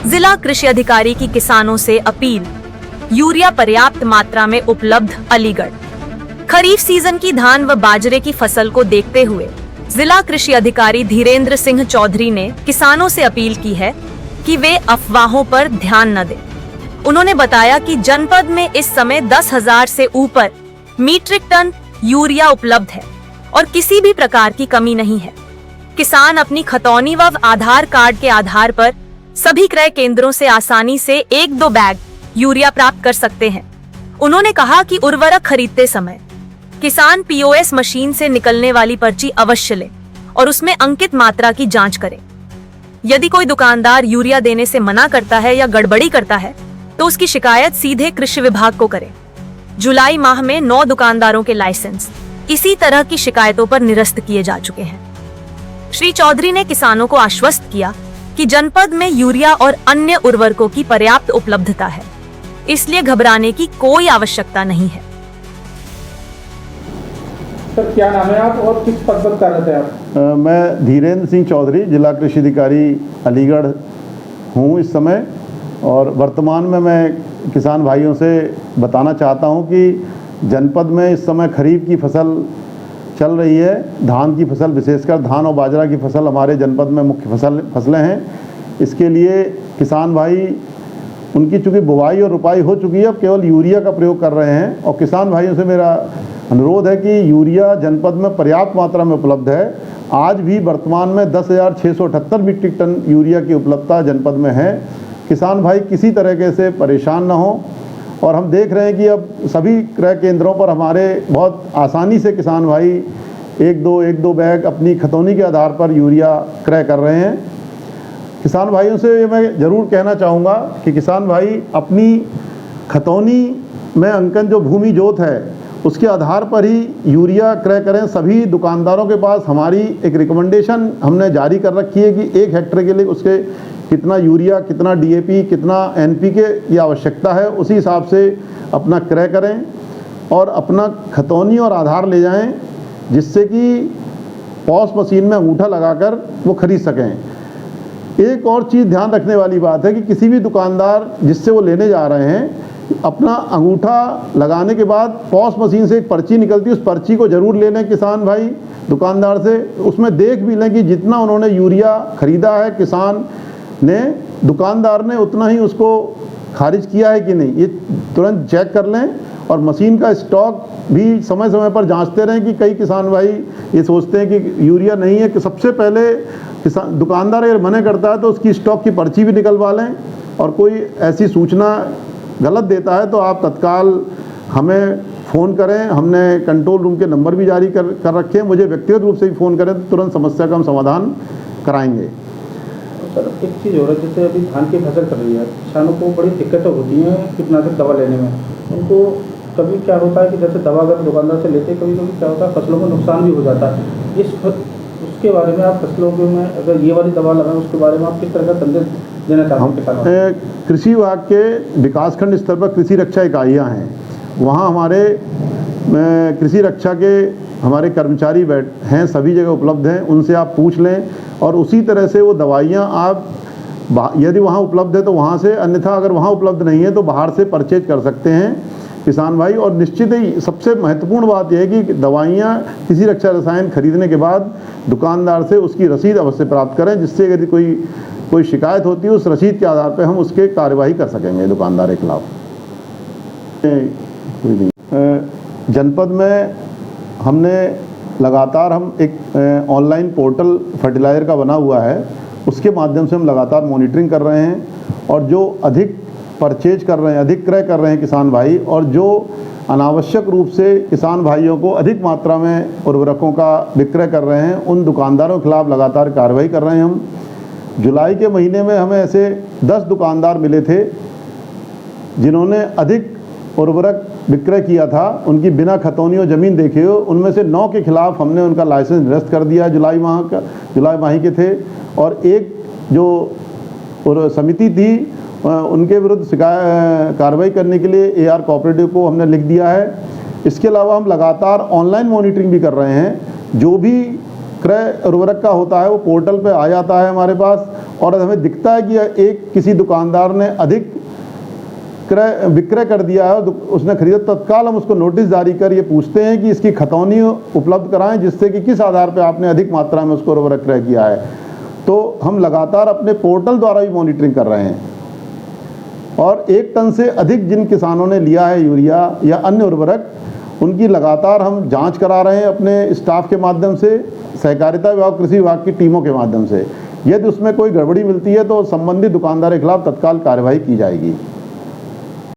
जिला कृषि अधिकारी की किसानों से अपील, यूरिया पर्याप्त मात्रा में उपलब्ध अलीगढ़। खरीफ सीजन की धान व बाजरे की फसल को देखते हुए जिला कृषि अधिकारी धीरेन्द्र सिंह चौधरी ने किसानों से अपील की है कि वे अफवाहों पर ध्यान न दें। उन्होंने बताया कि जनपद में इस समय 10,000 से ऊपर मीट्रिक टन यूरिया उपलब्ध है और किसी भी प्रकार की कमी नहीं है। किसान अपनी खतौनी व आधार कार्ड के आधार पर सभी क्रय केंद्रों से आसानी से 1-2 बैग यूरिया प्राप्त कर सकते हैं। उन्होंने कहा कि उर्वरक खरीदते समय किसान पीओएस मशीन से निकलने वाली पर्ची अवश्य लें और उसमें अंकित मात्रा की जांच करें। यदि कोई दुकानदार यूरिया देने से मना करता है या गड़बड़ी करता है तो उसकी शिकायत सीधे कृषि विभाग को करें। जुलाई माह में 9 दुकानदारों के लाइसेंस इसी तरह की शिकायतों पर निरस्त किए जा चुके हैं। श्री चौधरी ने किसानों को आश्वस्त किया कि जनपद में यूरिया और अन्य उर्वरकों की पर्याप्त उपलब्धता है, इसलिए घबराने की कोई आवश्यकता नहीं है। सर, क्या नाम है आप और किस पद पर कर रहे थे आप? मैं धीरेन्द्र सिंह चौधरी, जिला कृषि अधिकारी अलीगढ़ हूँ इस समय। और वर्तमान में मैं किसान भाइयों से बताना चाहता हूँ कि जनपद में इस समय खरीफ की फसल चल रही है। धान की फसल, विशेषकर धान और बाजरा की फसल हमारे जनपद में मुख्य फसलें हैं। इसके लिए किसान भाई, उनकी चूँकि बुवाई और रुपाई हो चुकी है, अब केवल यूरिया का प्रयोग कर रहे हैं। और किसान भाइयों से मेरा अनुरोध है कि यूरिया जनपद में पर्याप्त मात्रा में उपलब्ध है। आज भी वर्तमान में 10,678 मीट्रिक टन यूरिया की उपलब्धता जनपद में है। किसान भाई किसी तरीके से परेशान न हो। और हम देख रहे हैं कि अब सभी क्रय केंद्रों पर हमारे बहुत आसानी से किसान भाई 1-2 बैग अपनी खतौनी के आधार पर यूरिया क्रय कर रहे हैं। किसान भाइयों से मैं ज़रूर कहना चाहूँगा कि किसान भाई अपनी खतौनी में अंकन जो भूमि जोत है उसके आधार पर ही यूरिया क्रय करें। सभी दुकानदारों के पास हमारी एक रिकमेंडेशन हमने जारी कर रखी है कि 1 हेक्टेयर के लिए उसके कितना यूरिया, कितना डीएपी, कितना एनपीके की आवश्यकता है, उसी हिसाब से अपना क्रय करें और अपना खतौनी और आधार ले जाएं, जिससे कि पॉस मशीन में अंगूठा लगाकर वो खरीद सकें। एक और चीज़ ध्यान रखने वाली बात है कि किसी भी दुकानदार जिससे वो लेने जा रहे हैं, अपना अंगूठा लगाने के बाद पॉस मशीन से एक पर्ची निकलती है, उस पर्ची को ज़रूर ले लें किसान भाई दुकानदार से। उसमें देख भी लें कि जितना उन्होंने यूरिया ख़रीदा है किसान ने, दुकानदार ने उतना ही उसको खारिज किया है कि नहीं, ये तुरंत चेक कर लें। और मशीन का स्टॉक भी समय समय पर जांचते रहें कि कई किसान भाई ये सोचते हैं कि यूरिया नहीं है। कि सबसे पहले किसान दुकानदार अगर मना करता है तो उसकी स्टॉक की पर्ची भी निकलवा लें। और कोई ऐसी सूचना गलत देता है तो आप तत्काल हमें फ़ोन करें। हमने कंट्रोल रूम के नंबर भी जारी कर रखे हैं। मुझे व्यक्तिगत रूप से भी फ़ोन करें तो तुरंत समस्या का हम समाधान कराएंगे। सर, एक चीज़ हो रही है, जैसे अभी धान की फसल चल रही है, किसानों को बड़ी दिक्कतें होती हैं कीटनाशक दवा लेने में। उनको कभी क्या होता है कि जैसे दवा अगर दुकानदार से लेते, कभी कभी क्या होता है फसलों में नुकसान भी हो जाता है। उसके बारे में आप फसलों में अगर ये वाली दवा लगाएं, उसके बारे में आप किस तरह का संदेश देना चाहते हैं किसानों को? कृषि विभाग के विकासखंड स्तर पर कृषि रक्षा इकाइयाँ हैं। वहाँ हमारे कृषि रक्षा के हमारे कर्मचारी हैं, सभी जगह उपलब्ध हैं। उनसे आप पूछ लें और उसी तरह से वो दवाइयाँ आप यदि वहाँ उपलब्ध है तो वहाँ से, अन्यथा अगर वहाँ उपलब्ध नहीं है तो बाहर से परचेज कर सकते हैं किसान भाई। और निश्चित ही सबसे महत्वपूर्ण बात यह है कि दवाइयाँ किसी रक्षा रसायन खरीदने के बाद दुकानदार से उसकी रसीद अवश्य प्राप्त करें, जिससे यदि कोई शिकायत होती है उस रसीद के आधार पर हम उसके कार्यवाही कर सकेंगे दुकानदार के खिलाफ। जनपद में हमने लगातार हम एक ऑनलाइन पोर्टल फर्टिलाइज़र का बना हुआ है, उसके माध्यम से हम लगातार मॉनिटरिंग कर रहे हैं। और जो अधिक परचेज कर रहे हैं, अधिक क्रय कर रहे हैं किसान भाई, और जो अनावश्यक रूप से किसान भाइयों को अधिक मात्रा में उर्वरकों का विक्रय कर रहे हैं, उन दुकानदारों के खिलाफ लगातार कार्रवाई कर रहे हैं हम। जुलाई के महीने में हमें ऐसे 10 दुकानदार मिले थे जिन्होंने अधिक उर्वरक विक्रय किया था, उनकी बिना खतौनी और ज़मीन देखे हो। उनमें से 9 के खिलाफ हमने उनका लाइसेंस निरस्त कर दिया। जुलाई माह के थे। और एक जो समिति थी उनके विरुद्ध कार्रवाई करने के लिए एआर कोऑपरेटिव को हमने लिख दिया है। इसके अलावा हम लगातार ऑनलाइन मॉनिटरिंग भी कर रहे हैं। जो भी क्रय उर्वरक का होता है वो पोर्टल पे आ जाता है हमारे पास, और हमें दिखता है कि एक किसी दुकानदार ने अधिक विक्रय कर दिया है, उसने खरीदा, तत्काल हम उसको नोटिस जारी कर ये पूछते हैं कि इसकी खतौनी उपलब्ध कराएं, जिससे कि किस आधार पे आपने अधिक मात्रा में उसको उर्वरक क्रय किया है। तो हम लगातार अपने पोर्टल द्वारा भी मॉनिटरिंग कर रहे हैं, और 1 टन से अधिक जिन किसानों ने लिया है यूरिया या अन्य उर्वरक, उनकी लगातार हम जांच करा रहे हैं अपने स्टाफ के माध्यम से, सहकारिता विभाग, कृषि विभाग की टीमों के माध्यम से। यदि उसमें कोई गड़बड़ी मिलती है तो संबंधित दुकानदार के खिलाफ तत्काल कार्रवाई की जाएगी।